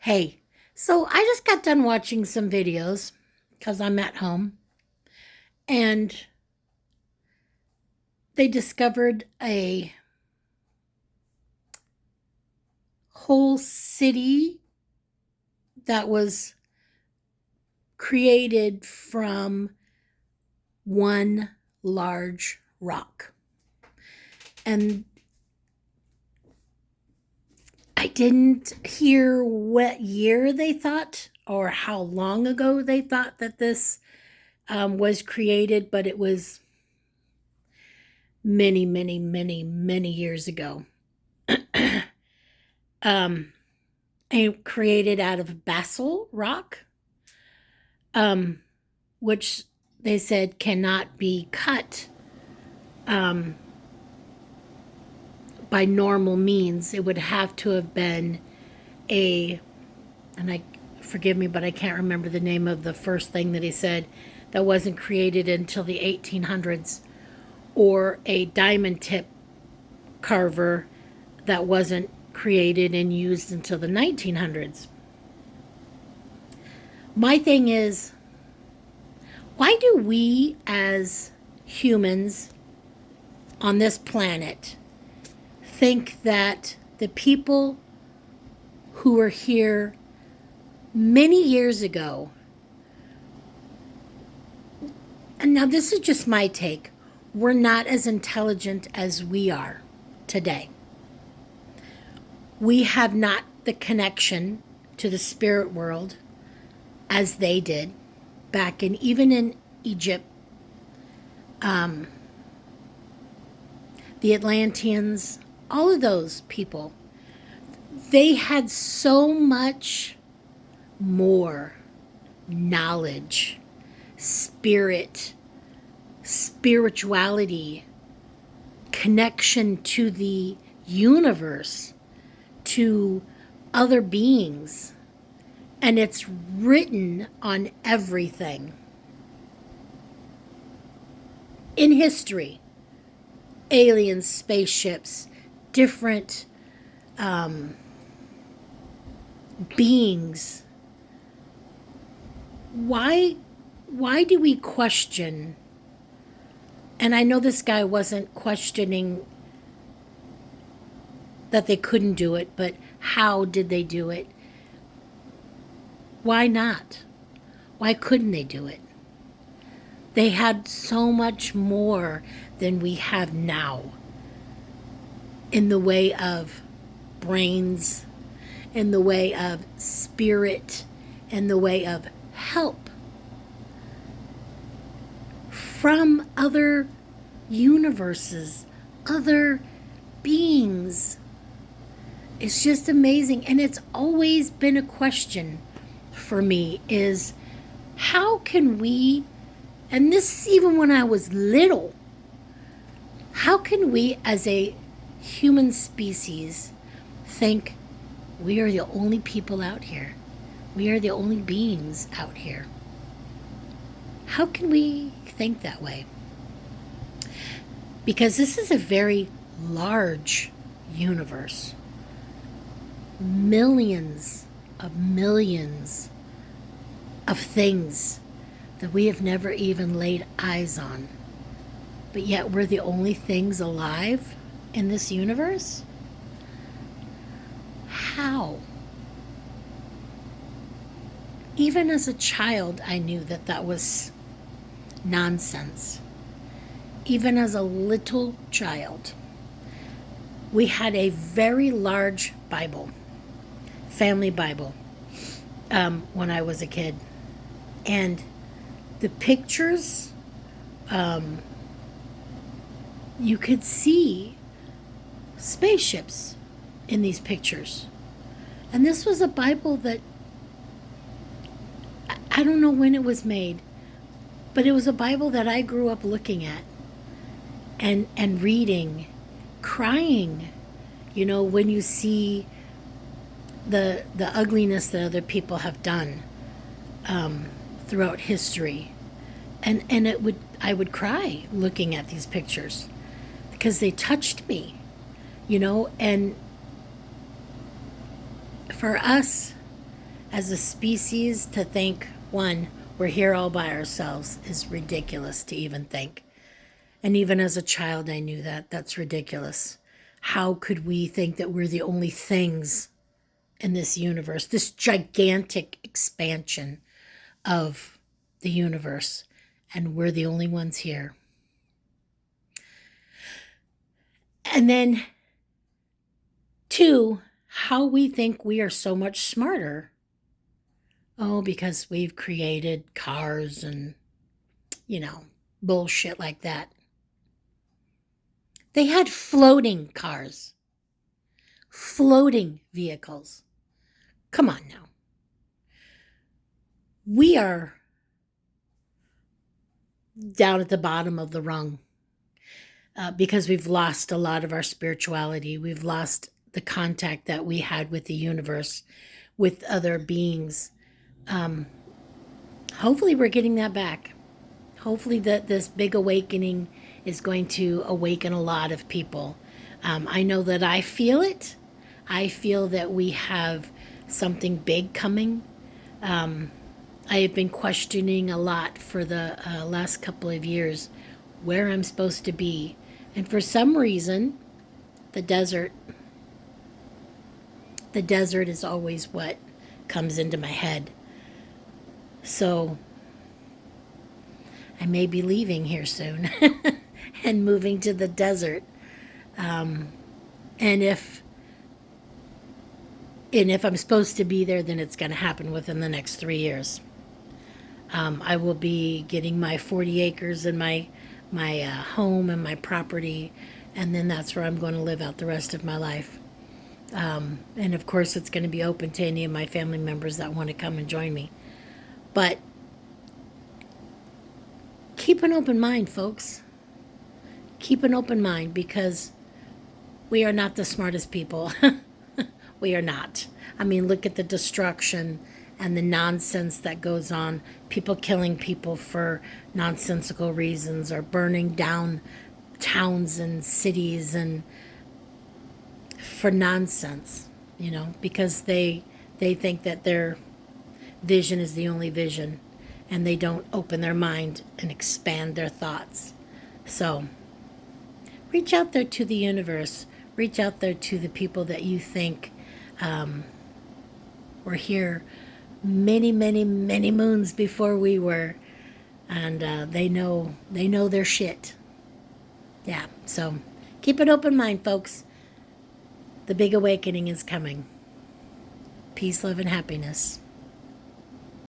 Hey, so I just got done watching some videos because I'm at home, and they discovered a whole city that was created from one large rock. And I didn't hear what year they thought or how long ago they thought that this was created, but it was many, many, many, many years ago. um, and created out of basalt rock, um, which they said cannot be cut um, by normal means. It would have to have been and I forgive me, but I can't remember the name of the first thing that he said that wasn't created until the 1800s, or a diamond tip carver that wasn't created and used until the 1900s. My thing is, why do we as humans on this planet think that the people who were here many years ago, and now this is just my take, were not as intelligent as we are today? We have not the connection to the spirit world as they did back in, even in Egypt. The Atlanteans, all of those people, they had so much more knowledge, spirituality, connection to the universe, to other beings, and it's written on everything in history. Aliens, spaceships, different beings. Why do we question? And I know this guy wasn't questioning that they couldn't do it, but how did they do it? Why not? Why couldn't they do it? They had so much more than we have now in the way of brains, in the way of spirit, in the way of help from other universes, other beings. It's just amazing. And it's always been a question for me, is how can we, and this is even when I was little, how can we as a human species think we are the only people out here? We are the only beings out here. How can we think that way? Because this is a very large universe. Millions of things that we have never even laid eyes on. But yet we're the only things alive in this universe? How? Even as a child, I knew that that was nonsense. Even as a little child, we had a very large Bible, family Bible, when I was a kid. And the pictures, you could see spaceships in these pictures. And this was a Bible that, I don't know when it was made, but it was a Bible that I grew up looking at and reading, crying, when you see the ugliness that other people have done throughout history. And I would cry looking at these pictures because they touched me, and for us As a species, to think, one, we're here all by ourselves is ridiculous to even think. And even as a child, I knew that. That's ridiculous. How could we think that we're the only things in this universe, this gigantic expansion of the universe, and we're the only ones here? And then, two, how we think we are so much smarter. Oh, because we've created cars and, bullshit like that. They had floating cars, floating vehicles. Come on now. We are down at the bottom of the rung because we've lost a lot of our spirituality. We've lost the contact that we had with the universe, with other beings. Hopefully, we're getting that back. Hopefully, that this big awakening is going to awaken a lot of people. I know that I feel it. I feel that we have something big coming. I have been questioning a lot for the last couple of years where I'm supposed to be. And for some reason, the desert is always what comes into my head. So I may be leaving here soon and moving to the desert. And if I'm supposed to be there, then it's going to happen within the next 3 years. I will be getting my 40 acres and my home and my property, and then that's where I'm going to live out the rest of my life. And of course, it's going to be open to any of my family members that want to come and join me. But keep an open mind, folks. Keep an open mind, because we are not the smartest people. We are not. I mean, look at the destruction and the nonsense that goes on. People killing people for nonsensical reasons, or burning down towns and cities and for nonsense, because they think that their vision is the only vision, and they don't open their mind and expand their thoughts. So reach out there to the universe. Reach out there to the people that you think were here many, many, many moons before we were, and they know their shit. Yeah, so keep an open mind, folks. The big awakening is coming. Peace, love, and happiness.